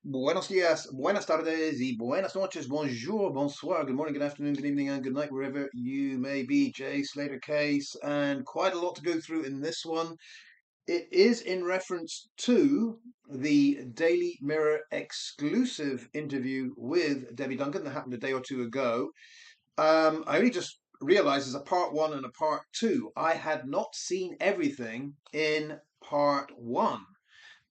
Buenos dias, buenas tardes, y buenas noches, bonjour, bonsoir, good morning, good afternoon, good evening, and good night, wherever you may be. Jay Slater case, and quite a lot to go through in this one. It is in reference to the Daily Mirror exclusive interview with Debbie Duncan that happened a day or two ago. I only just realized there's a part one and a part two. I had not seen everything in part one.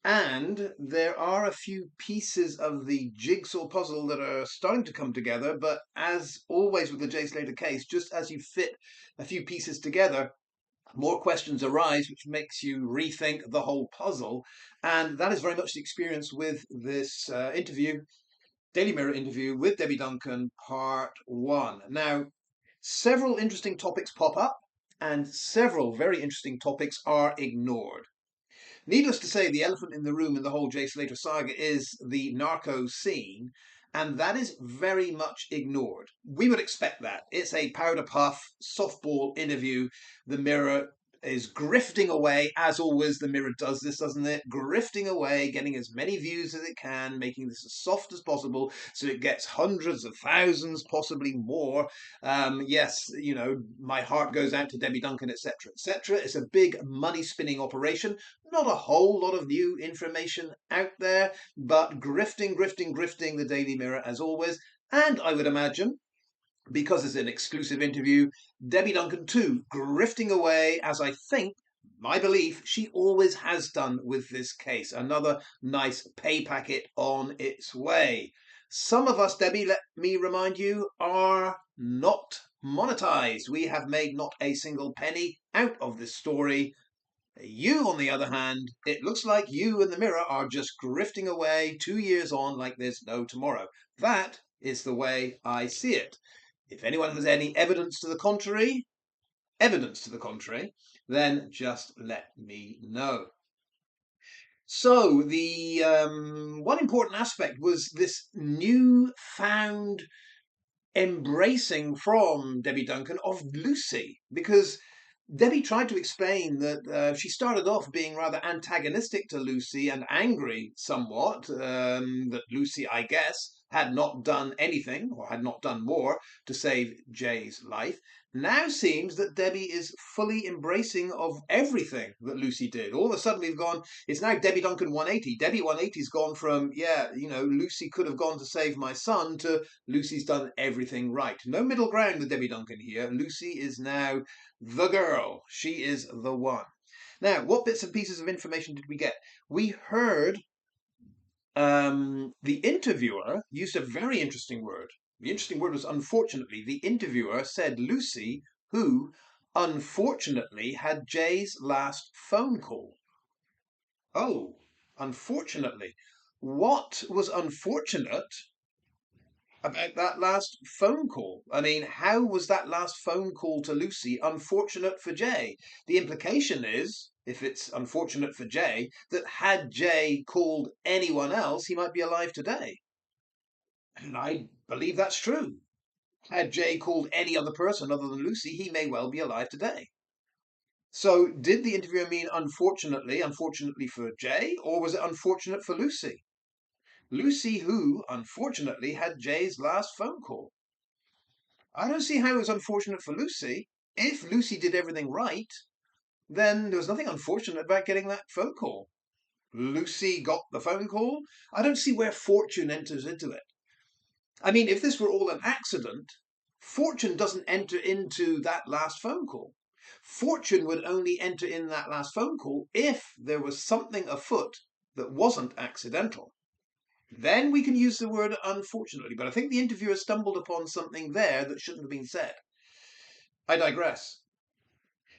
And there are a few pieces of the jigsaw puzzle that are starting to come together, but as always with the Jay Slater case, just as you fit a few pieces together, more questions arise, which makes you rethink the whole puzzle. And that is very much the experience with this interview, Daily Mirror interview with Debbie Duncan, part one. Now, several interesting topics pop up, and several very interesting topics are ignored. Needless to say, the elephant in the room in the whole Jay Slater saga is the narco scene, and that is very much ignored. We would expect that. It's a powder puff, softball interview. The Mirror is grifting away, as always, the Mirror does this, doesn't it? Grifting away, getting as many views as it can, making this as soft as possible so it gets hundreds of thousands, possibly more. Yes, my heart goes out to Debbie Duncan, etc., etc. It's a big money spinning operation. Not a whole lot of new information out there, but grifting, grifting, grifting the Daily Mirror as always. And I would imagine, because it's an exclusive interview, Debbie Duncan too, grifting away, as I think, my belief, she always has done with this case. Another nice pay packet on its way. Some of us, Debbie, let me remind you, are not monetized. We have made not a single penny out of this story. You, on the other hand, it looks like you and the Mirror are just grifting away 2 years on like there's no tomorrow. That is the way I see it. If anyone has any evidence to the contrary, then just let me know. So the one important aspect was this new-found embracing from Debbie Duncan of Lucy, because Debbie tried to explain that she started off being rather antagonistic to Lucy and angry somewhat, that Lucy, I guess, had not done anything or had not done more to save Jay's life. Now seems that Debbie is fully embracing of everything that Lucy did. All of a sudden we've gone, it's now Debbie Duncan 180. Debbie 180's gone from, Lucy could have gone to save my son to Lucy's done everything right. No middle ground with Debbie Duncan here. Lucy is now the girl. She is the one. Now, what bits and pieces of information did we get? We heard the interviewer used a very interesting word. The interesting word was unfortunately. The interviewer said Lucy, who unfortunately had Jay's last phone call. Oh, unfortunately. What was unfortunate about that last phone call? I mean, how was that last phone call to Lucy unfortunate for Jay? The implication is, if it's unfortunate for Jay, that had Jay called anyone else, he might be alive today. And I believe that's true. Had Jay called any other person other than Lucy, he may well be alive today. So, did the interviewer mean unfortunately for Jay, or was it unfortunate for Lucy? Lucy, who, unfortunately, had Jay's last phone call. I don't see how it was unfortunate for Lucy. If Lucy did everything right, then there was nothing unfortunate about getting that phone call. Lucy got the phone call. I don't see where fortune enters into it. I mean, if this were all an accident, fortune doesn't enter into that last phone call. Fortune would only enter in that last phone call if there was something afoot that wasn't accidental. Then we can use the word unfortunately, but I think the interviewer stumbled upon something there that shouldn't have been said. I digress.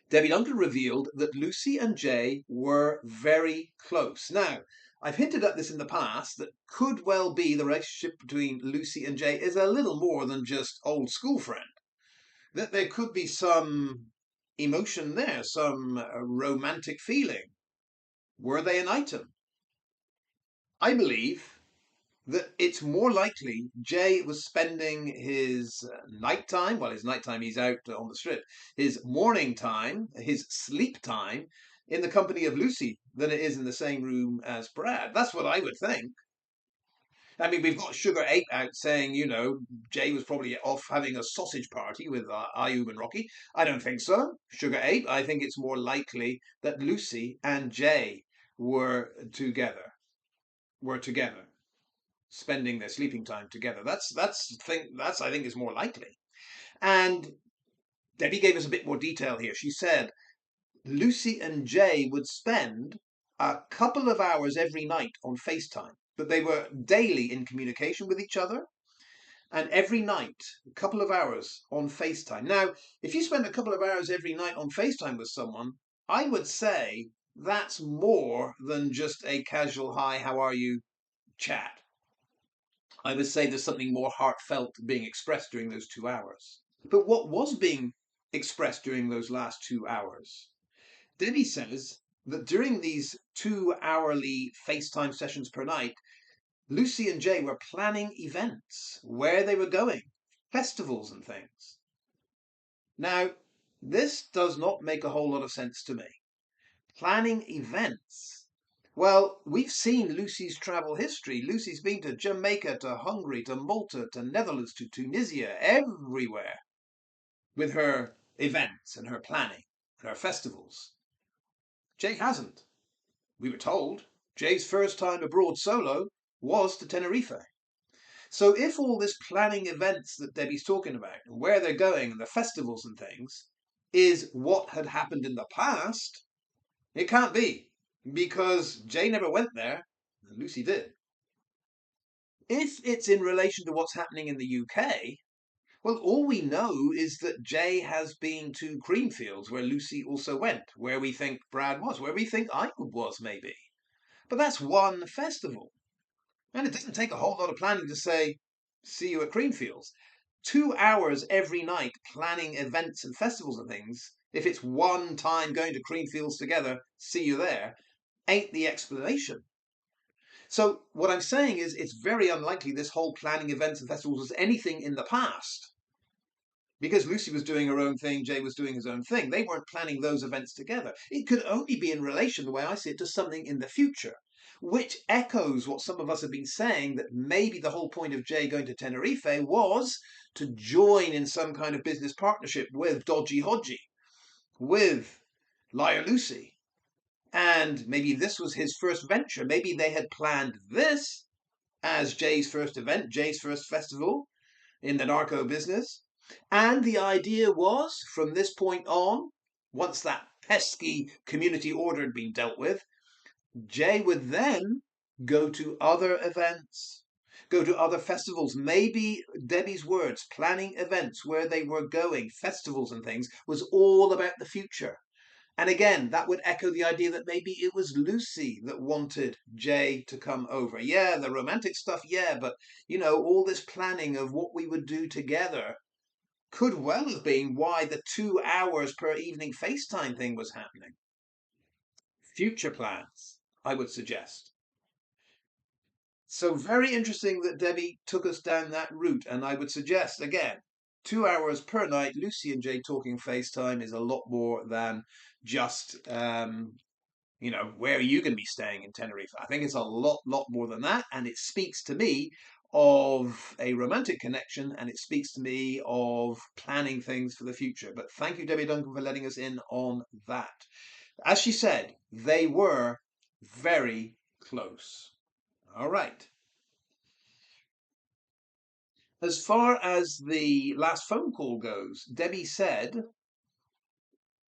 Debbie Duncan revealed that Lucy and Jay were very close. Now, I've hinted at this in the past that could well be the relationship between Lucy and Jay is a little more than just old school friend. That there could be some emotion there, some romantic feeling. Were they an item? I believe that it's more likely Jay was spending his nighttime, well, his nighttime he's out on the strip, his morning time, his sleep time, in the company of Lucy than it is in the same room as Brad. That's what I would think. I mean, we've got Sugar Ape out saying, Jay was probably off having a sausage party with Ayub and Rocky. I don't think so. Sugar Ape, I think it's more likely that Lucy and Jay were together, were together, spending their sleeping time together. That's I think is more likely. And Debbie gave us a bit more detail here. She said Lucy and Jay would spend a couple of hours every night on FaceTime, but they were daily in communication with each other. And every night, a couple of hours on FaceTime. Now, if you spend a couple of hours every night on FaceTime with someone, I would say that's more than just a casual hi, how are you chat. I would say there's something more heartfelt being expressed during those 2 hours. But what was being expressed during those last 2 hours? Debbie says that during these 2 hourly FaceTime sessions per night, Lucy and Jay were planning events, where they were going, festivals and things. Now, this does not make a whole lot of sense to me. Planning events. Well, we've seen Lucy's travel history. Lucy's been to Jamaica, to Hungary, to Malta, to Netherlands, to Tunisia, everywhere with her events and her planning and her festivals. Jay hasn't. We were told Jay's first time abroad solo was to Tenerife. So if all this planning events that Debbie's talking about and where they're going and the festivals and things is what had happened in the past, it can't be because Jay never went there and Lucy did. If it's in relation to what's happening in the UK, well, all we know is that Jay has been to Creamfields, where Lucy also went, where we think Brad was, where we think Iwood was, maybe. But that's one festival. And it doesn't take a whole lot of planning to say, see you at Creamfields. 2 hours every night planning events and festivals and things, if it's one time going to Creamfields together, see you there, ain't the explanation. So what I'm saying is it's very unlikely this whole planning events and festivals was anything in the past. Because Lucy was doing her own thing, Jay was doing his own thing. They weren't planning those events together. It could only be in relation, the way I see it, to something in the future, which echoes what some of us have been saying, that maybe the whole point of Jay going to Tenerife was to join in some kind of business partnership with Dodgy Hodgy, with Liar Lucy. And maybe this was his first venture. Maybe they had planned this as Jay's first event, Jay's first festival in the narco business. And the idea was, from this point on, once that pesky community order had been dealt with, Jay would then go to other events, go to other festivals. Maybe Debbie's words, planning events where they were going, festivals and things, was all about the future. And again, that would echo the idea that maybe it was Lucy that wanted Jay to come over. Yeah, the romantic stuff, yeah, but all this planning of what we would do together could well have been why the 2 hours per evening FaceTime thing was happening. Future plans, I would suggest. So very interesting that Debbie took us down that route, and I would suggest again, 2 hours per night, Lucy and Jay talking FaceTime is a lot more than just where are you going to be staying in Tenerife? I think it's a lot more than that, and it speaks to me of a romantic connection, and it speaks to me of planning things for the future. But thank you, Debbie Duncan, for letting us in on that. As she said, they were very close. All right. As far as the last phone call goes, Debbie said,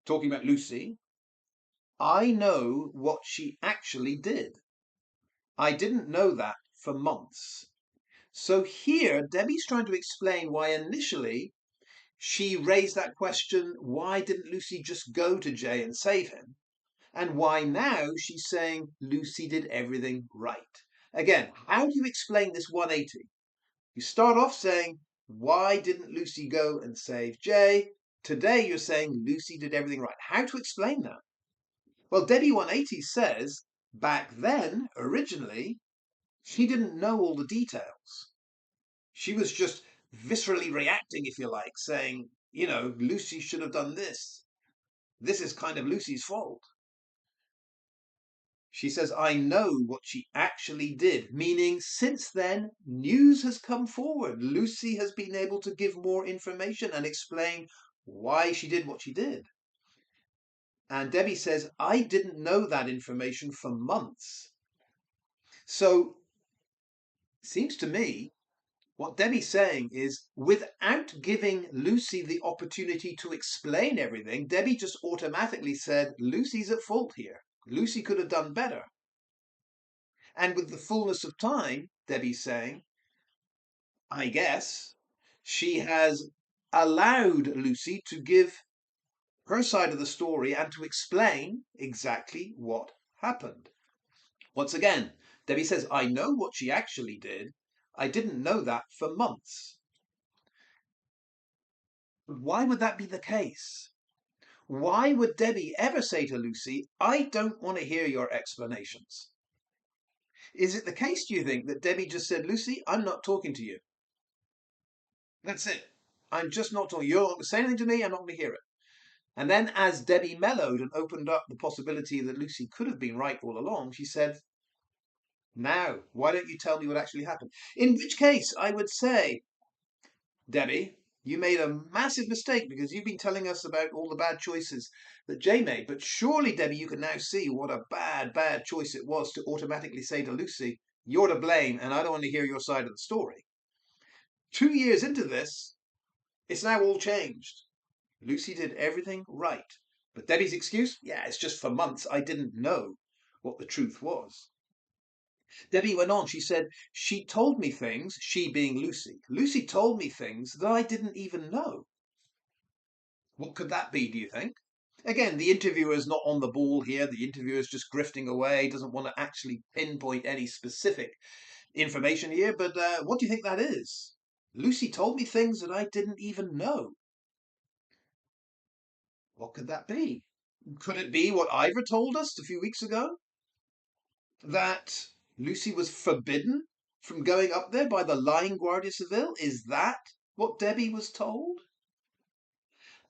talking about Lucy, I know what she actually did. I didn't know that for months. So here, Debbie's trying to explain why initially she raised that question, why didn't Lucy just go to Jay and save him? And why now she's saying Lucy did everything right. Again, how do you explain this 180? You start off saying, why didn't Lucy go and save Jay? Today you're saying Lucy did everything right. How to explain that? Well, Debbie 180 says, back then, originally, she didn't know all the details. She was just viscerally reacting, if you like, saying, Lucy should have done this. This is kind of Lucy's fault. She says, I know what she actually did, meaning since then, news has come forward. Lucy has been able to give more information and explain why she did what she did. And Debbie says, I didn't know that information for months. So, seems to me, what Debbie's saying is, without giving Lucy the opportunity to explain everything, Debbie just automatically said, Lucy's at fault here. Lucy could have done better. And with the fullness of time, Debbie's saying, I guess, she has allowed Lucy to give her side of the story and to explain exactly what happened. Once again, Debbie says, I know what she actually did. I didn't know that for months. But why would that be the case? Why would Debbie ever say to Lucy, I don't want to hear your explanations? Is it the case, do you think, that Debbie just said, Lucy, I'm not talking to you? That's it. I'm just not talking. You're not going to say anything to me. I'm not going to hear it. And then as Debbie mellowed and opened up the possibility that Lucy could have been right all along, she said, now, why don't you tell me what actually happened? In which case, I would say, Debbie, you made a massive mistake because you've been telling us about all the bad choices that Jay made. But surely, Debbie, you can now see what a bad choice it was to automatically say to Lucy, you're to blame and I don't want to hear your side of the story. 2 years into this, it's now all changed. Lucy did everything right. But Debbie's excuse? Yeah, it's just for months I didn't know what the truth was. Debbie went on, she said, she told me things, she being Lucy. Lucy told me things that I didn't even know. What could that be, do you think? Again, the interviewer's not on the ball here. The interviewer's just grifting away, doesn't want to actually pinpoint any specific information here. But what do you think that is? Lucy told me things that I didn't even know. What could that be? Could it be what Ivor told us a few weeks ago? That Lucy was forbidden from going up there by the lying Guardia Civil? Is that what Debbie was told?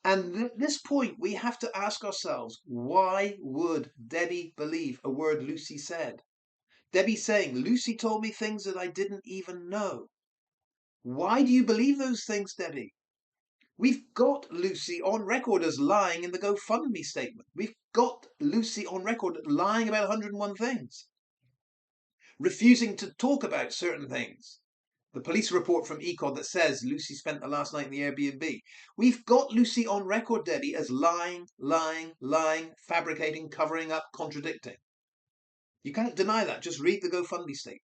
And at this point, we have to ask ourselves, why would Debbie believe a word Lucy said? Debbie saying, Lucy told me things that I didn't even know. Why do you believe those things, Debbie? We've got Lucy on record as lying in the GoFundMe statement. We've got Lucy on record lying about 101 things, refusing to talk about certain things. The police report from ECOD that says Lucy spent the last night in the Airbnb. We've got Lucy on record, Debbie, as lying, fabricating, covering up, contradicting. You can't deny that. Just read the GoFundMe statement.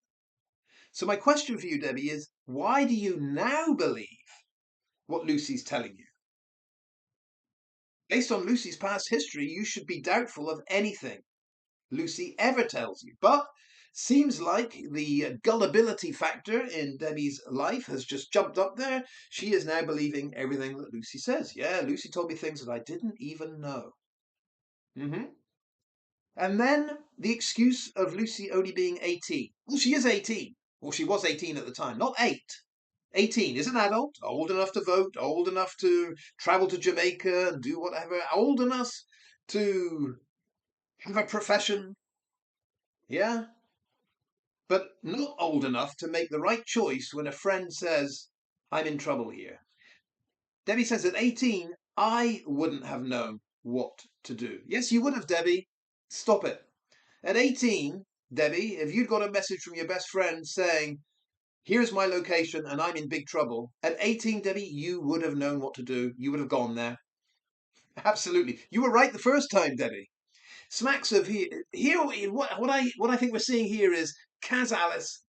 So my question for you, Debbie, is why do you now believe what Lucy's telling you? Based on Lucy's past history, you should be doubtful of anything Lucy ever tells you. But seems like the gullibility factor in Debbie's life has just jumped up there. She is now believing everything that Lucy says. Yeah, Lucy told me things that I didn't even know. And then the excuse of Lucy only being 18. Well, she is 18. Well, she was 18 at the time, not 8. 18 is an adult, old enough to vote, old enough to travel to Jamaica and do whatever, old enough to have a profession. Yeah, but not old enough to make the right choice when a friend says, I'm in trouble here. Debbie says at 18, I wouldn't have known what to do. Yes, you would have, Debbie. Stop it. At 18, Debbie, if you'd got a message from your best friend saying, here's my location and I'm in big trouble, at 18, Debbie, you would have known what to do. You would have gone there. Absolutely. You were right the first time, Debbie. Smacks of here what I think we're seeing here is Kaz Alice,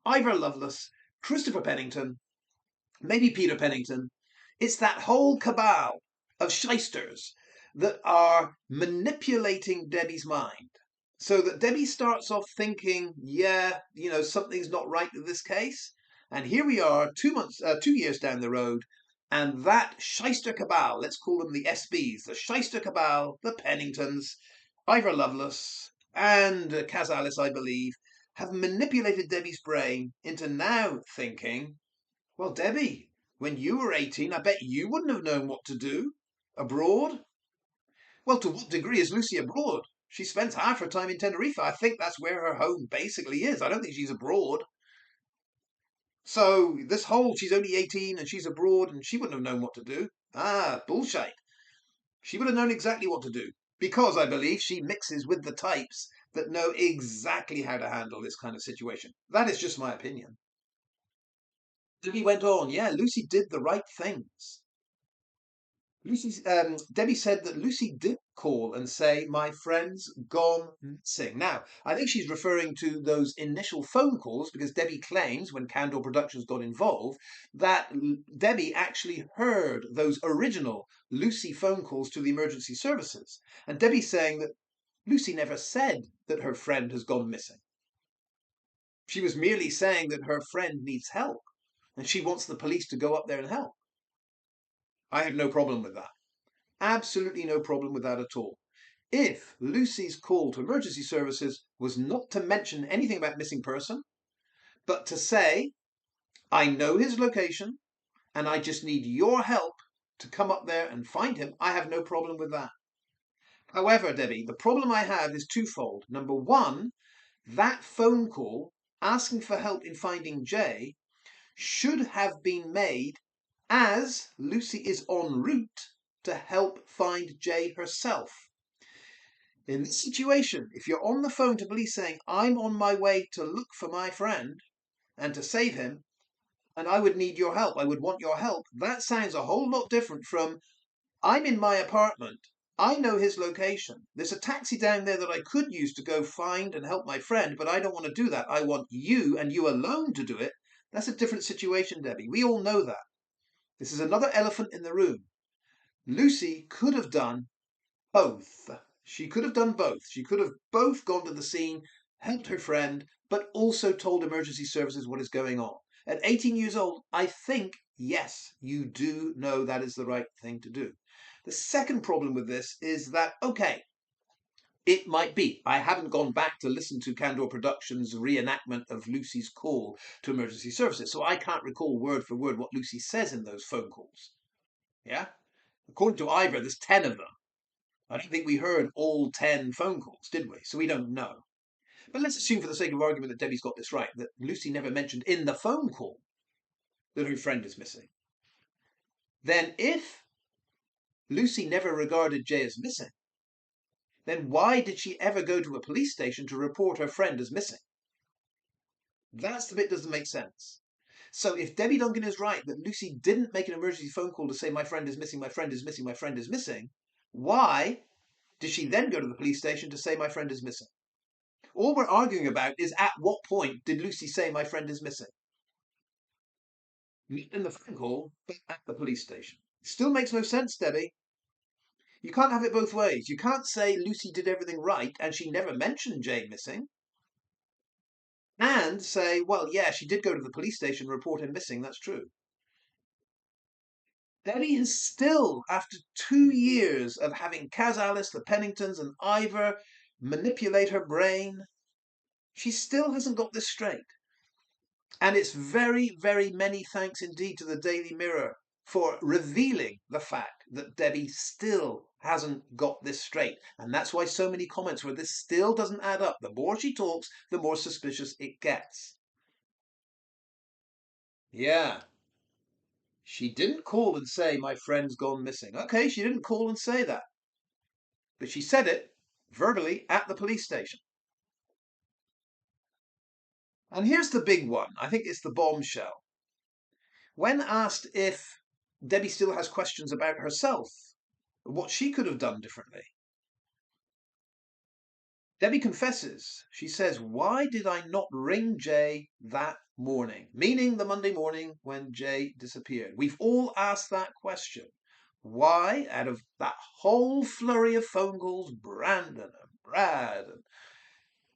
Ivor Lovelace, Christopher Pennington, maybe Peter Pennington. It's that whole cabal of shysters that are manipulating Debbie's mind. So that Debbie starts off thinking, yeah, something's not right with this case. And here we are 2 years down the road, and that shyster cabal, let's call them the SBs, the shyster cabal, the Penningtons, Ivor Lovelace, and Kaz Alice, I believe, have manipulated Debbie's brain into now thinking, well, Debbie, when you were 18, I bet you wouldn't have known what to do abroad. Well, to what degree is Lucy abroad? She spends half her time in Tenerife. I think that's where her home basically is. I don't think she's abroad. So this whole she's only 18 and she's abroad and she wouldn't have known what to do. Bullshit. She would have known exactly what to do because I believe she mixes with the types that know exactly how to handle this kind of situation. That is just my opinion. Debbie went on, yeah, Lucy did the right things. Debbie said that Lucy did call and say, my friend's gone missing. Now, I think she's referring to those initial phone calls because Debbie claims when Candor Productions got involved that Debbie actually heard those original Lucy phone calls to the emergency services. And Debbie's saying that Lucy never said that her friend has gone missing. She was merely saying that her friend needs help and she wants the police to go up there and help. I have no problem with that. Absolutely no problem with that at all. If Lucy's call to emergency services was not to mention anything about missing person, but to say, I know his location and I just need your help to come up there and find him, I have no problem with that. However, Debbie, the problem I have is twofold. Number one, that phone call asking for help in finding Jay should have been made as Lucy is en route to help find Jay herself. In this situation, if you're on the phone to police saying, I'm on my way to look for my friend and to save him, and I would need your help, I would want your help, that sounds a whole lot different from, I'm in my apartment, I know his location, there's a taxi down there that I could use to go find and help my friend, but I don't want to do that. I want you and you alone to do it. That's a different situation, Debbie. We all know that. This is another elephant in the room. Lucy could have done both. She could have done both. She could have both gone to the scene, helped her friend, but also told emergency services what is going on. At 18 years old, I think, yes, you do know that is the right thing to do. The second problem with this is that, okay, it might be. I haven't gone back to listen to Candor Productions' reenactment of Lucy's call to emergency services, so I can't recall word for word what Lucy says in those phone calls. Yeah? According to Ivor, there's 10 of them. I don't think we heard all 10 phone calls, did we? So we don't know. But let's assume for the sake of argument that Debbie's got this right, that Lucy never mentioned in the phone call that her friend is missing. Then if Lucy never regarded Jay as missing, then why did she ever go to a police station to report her friend as missing? That's the bit that doesn't make sense. So if Debbie Duncan is right that Lucy didn't make an emergency phone call to say my friend is missing, my friend is missing, my friend is missing, why did she then go to the police station to say my friend is missing? All we're arguing about is at what point did Lucy say my friend is missing? Not in the phone call, but at the police station. Still makes no sense, Debbie. You can't have it both ways. You can't say Lucy did everything right and she never mentioned Jay missing, and say, well, yeah, she did go to the police station and report him missing. That's true. Debbie has still, after 2 years of having Kaz Alice, the Penningtons, and Ivor manipulate her brain, she still hasn't got this straight. And it's very, very many thanks indeed to the Daily Mirror for revealing the fact that Debbie still hasn't got this straight. And that's why so many comments where this still doesn't add up. The more she talks, the more suspicious it gets. Yeah. She didn't call and say, my friend's gone missing. Okay, she didn't call and say that. But she said it verbally at the police station. And here's the big one. I think it's the bombshell. When asked if Debbie still has questions about herself, what she could have done differently, Debbie confesses. She says, why did I not ring Jay that morning? Meaning the Monday morning when Jay disappeared. We've all asked that question. Why, out of that whole flurry of phone calls, Brandon and Brad and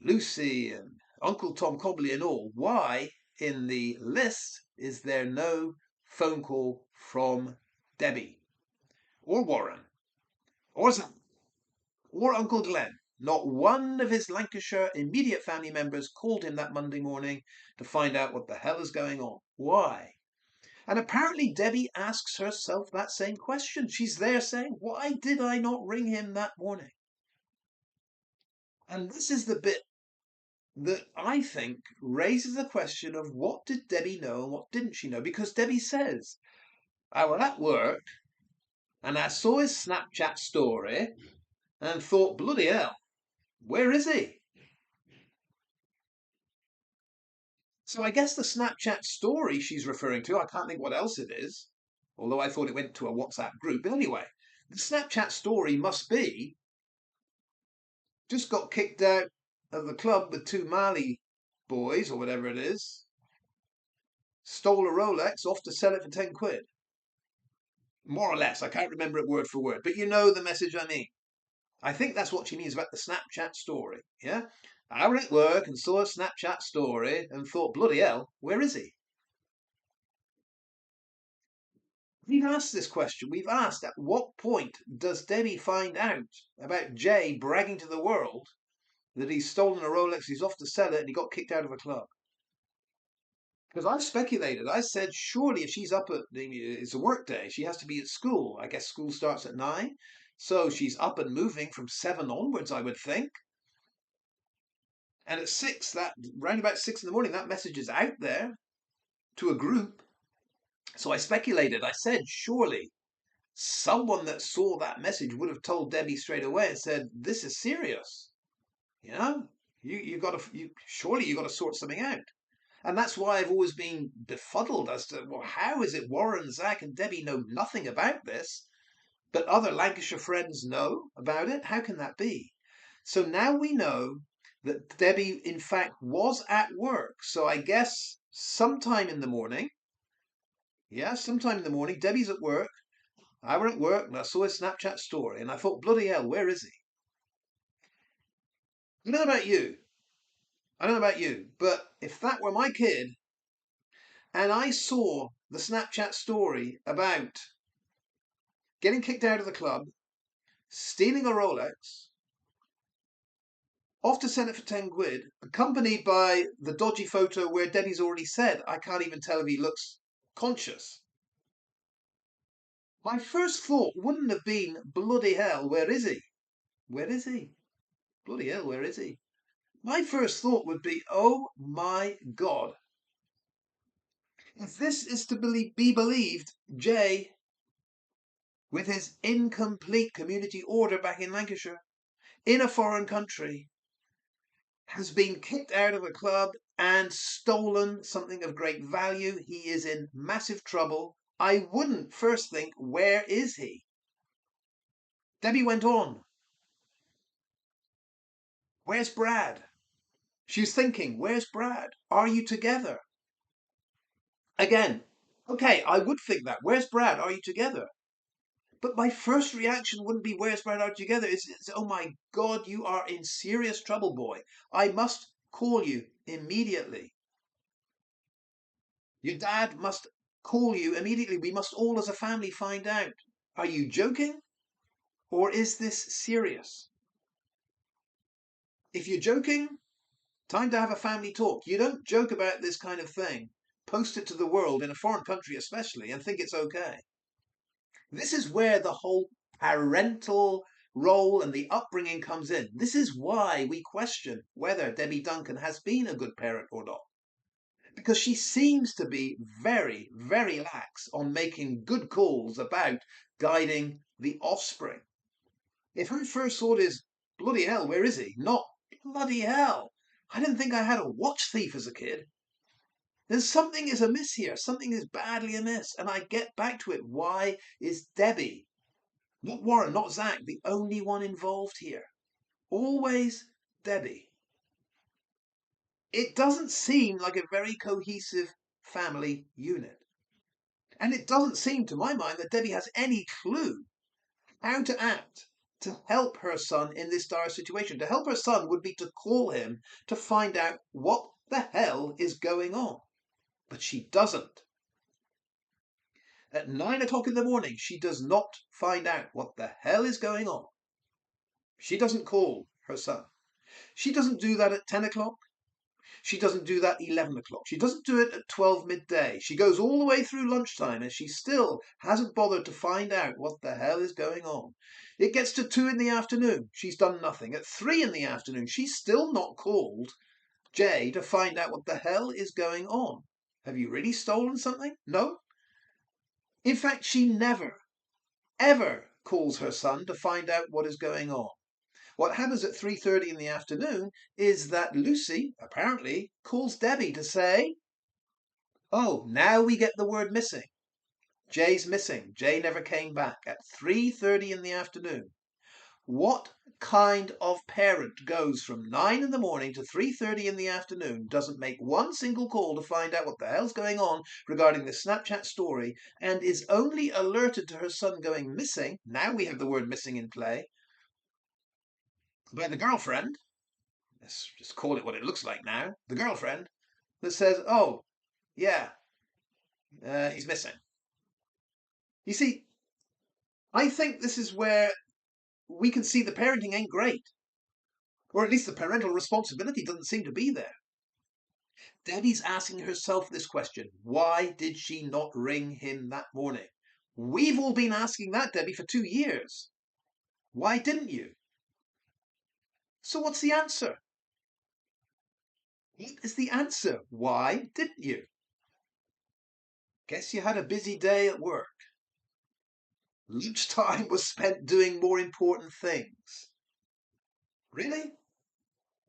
Lucy and Uncle Tom Cobley and all, why in the list is there no phone call from Debbie or Warren or Sam or Uncle Glenn? Not one of his Lancashire immediate family members called him that Monday morning to find out what the hell is going on. Why? And apparently Debbie asks herself that same question. She's there saying, why did I not ring him that morning? And this is the bit that I think raises the question of what did Debbie know and what didn't she know? Because Debbie says, I was at work and I saw his Snapchat story and thought, bloody hell, where is he? So I guess the Snapchat story she's referring to, I can't think what else it is, although I thought it went to a WhatsApp group. But anyway, the Snapchat story must be just got kicked out of the club with two Mali boys or whatever it is, stole a Rolex off to sell it for 10 quid. More or less. I can't remember it word for word, but you know the message I mean. I think that's what she means about the Snapchat story. Yeah? I was at work and saw a Snapchat story and thought, bloody hell, where is he? We've asked this question. We've asked at what point does Debbie find out about Jay bragging to the world that he's stolen a Rolex, he's off to sell it, and he got kicked out of a club? Because I've speculated. I said, surely if she's up at, it's a work day, she has to be at school. I guess school starts at 9. So she's up and moving from 7 onwards, I would think. And at 6, that round about 6 in the morning, that message is out there to a group. So I speculated. I said, surely someone that saw that message would have told Debbie straight away and said, this is serious. You know, you got to, surely you got to sort something out. And that's why I've always been befuddled as to, well, how is it Warren, Zach, and Debbie know nothing about this, but other Lancashire friends know about it? How can that be? So now we know that Debbie, in fact, was at work. So I guess sometime in the morning, sometime in the morning, Debbie's at work. I were at work and I saw his Snapchat story and I thought, bloody hell, where is he? I don't know about you. I don't know about you, but if that were my kid and I saw the Snapchat story about getting kicked out of the club, stealing a Rolex, off to sell it for 10 quid, accompanied by the dodgy photo where Debbie's already said, I can't even tell if he looks conscious. My first thought wouldn't have been, bloody hell, where is he? Where is he? Bloody hell, where is he? My first thought would be, oh my God. If this is to be believed, Jay, with his incomplete community order back in Lancashire, in a foreign country, has been kicked out of a club and stolen something of great value. He is in massive trouble. I wouldn't first think, where is he? Debbie went on, where's Brad? She's thinking, where's Brad? Are you together? Again, okay, I would think that. Where's Brad? Are you together? But my first reaction wouldn't be, where's Brad? Are you together? It's, oh my God, you are in serious trouble, boy. I must call you immediately. Your dad must call you immediately. We must all as a family find out. Are you joking? Or is this serious? If you're joking, time to have a family talk. You don't joke about this kind of thing, post it to the world, in a foreign country especially, and think it's okay. This is where the whole parental role and the upbringing comes in. This is why we question whether Debbie Duncan has been a good parent or not. Because she seems to be very, very lax on making good calls about guiding the offspring. If her first thought is, bloody hell, where is he? Not, bloody hell, I didn't think I had a watch thief as a kid. Then something is amiss here. Something is badly amiss. And I get back to it. Why is Debbie, not Warren, not Zach, the only one involved here? Always Debbie. It doesn't seem like a very cohesive family unit. And it doesn't seem to my mind that Debbie has any clue how to act to help her son in this dire situation. To help her son would be to call him to find out what the hell is going on. But she doesn't. At 9 o'clock in the morning, she does not find out what the hell is going on. She doesn't call her son. She doesn't do that at 10 o'clock. She doesn't do that 11 o'clock. She doesn't do it at 12 midday. She goes all the way through lunchtime and she still hasn't bothered to find out what the hell is going on. It gets to 2 in the afternoon. She's done nothing. At 3 in the afternoon, she's still not called Jay to find out what the hell is going on. Have you really stolen something? No? In fact, she never, ever calls her son to find out what is going on. What happens at 3:30 in the afternoon is that Lucy, apparently, calls Debbie to say, oh, now we get the word missing. Jay's missing. Jay never came back at 3:30 in the afternoon. What kind of parent goes from 9 in the morning to 3:30 in the afternoon, doesn't make one single call to find out what the hell's going on regarding the Snapchat story, and is only alerted to her son going missing, now we have the word missing in play, by the girlfriend, let's just call it what it looks like now, the girlfriend, that says, oh, yeah, he's missing. You see, I think this is where we can see the parenting ain't great. Or at least the parental responsibility doesn't seem to be there. Debbie's asking herself this question. Why did she not ring him that morning? We've all been asking that, Debbie, for 2 years. Why didn't you? So what's the answer? What is the answer? Why didn't you? Guess you had a busy day at work. Lunchtime was spent doing more important things. Really?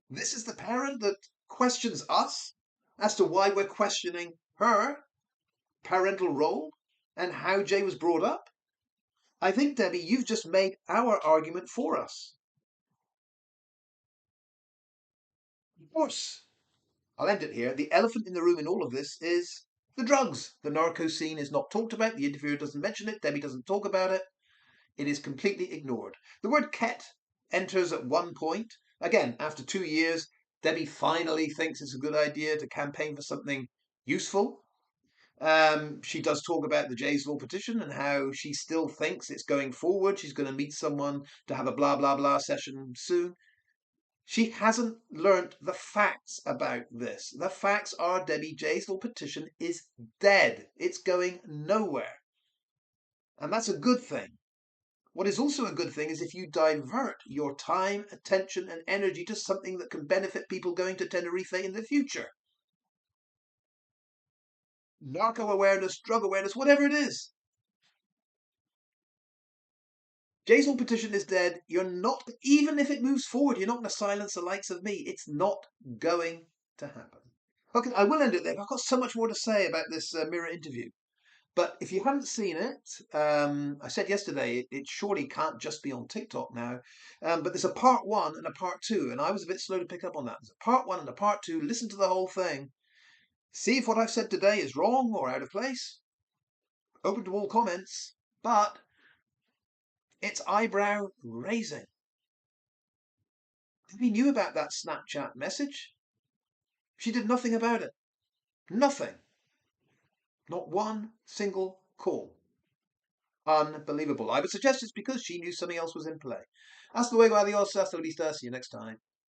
This is the parent that questions us as to why we're questioning her parental role and how Jay was brought up? I think, Debbie, you've just made our argument for us. Of course, I'll end it here. The elephant in the room in all of this is the drugs. The narco scene is not talked about. The interviewer doesn't mention it. Debbie doesn't talk about it. It is completely ignored. The word ket enters at one point. Again, after 2 years, Debbie finally thinks it's a good idea to campaign for something useful. She does talk about the Jay's Law petition and how she still thinks it's going forward. She's going to meet someone to have a blah, blah, blah session soon. She hasn't learnt the facts about this. The facts are Debbie Jay's Law petition is dead. It's going nowhere. And that's a good thing. What is also a good thing is if you divert your time, attention, and energy to something that can benefit people going to Tenerife in the future. Narco awareness, drug awareness, whatever it is. Jay's Law petition is dead. You're not, even if it moves forward, you're not going to silence the likes of me. It's not going to happen. Okay, I will end it there. I've got so much more to say about this Mirror interview. But if you haven't seen it, I said yesterday, it surely can't just be on TikTok now. But there's a part 1 and a part 2, and I was a bit slow to pick up on that. There's a part 1 and a part 2. Listen to the whole thing. See if what I've said today is wrong or out of place. Open to all comments, but it's eyebrow raising. Debbie knew about that Snapchat message. She did nothing about it. Nothing. Not one single call. Unbelievable. I would suggest it's because she knew something else was in play. Hasta luego, adios, hasta la vista. See you next time.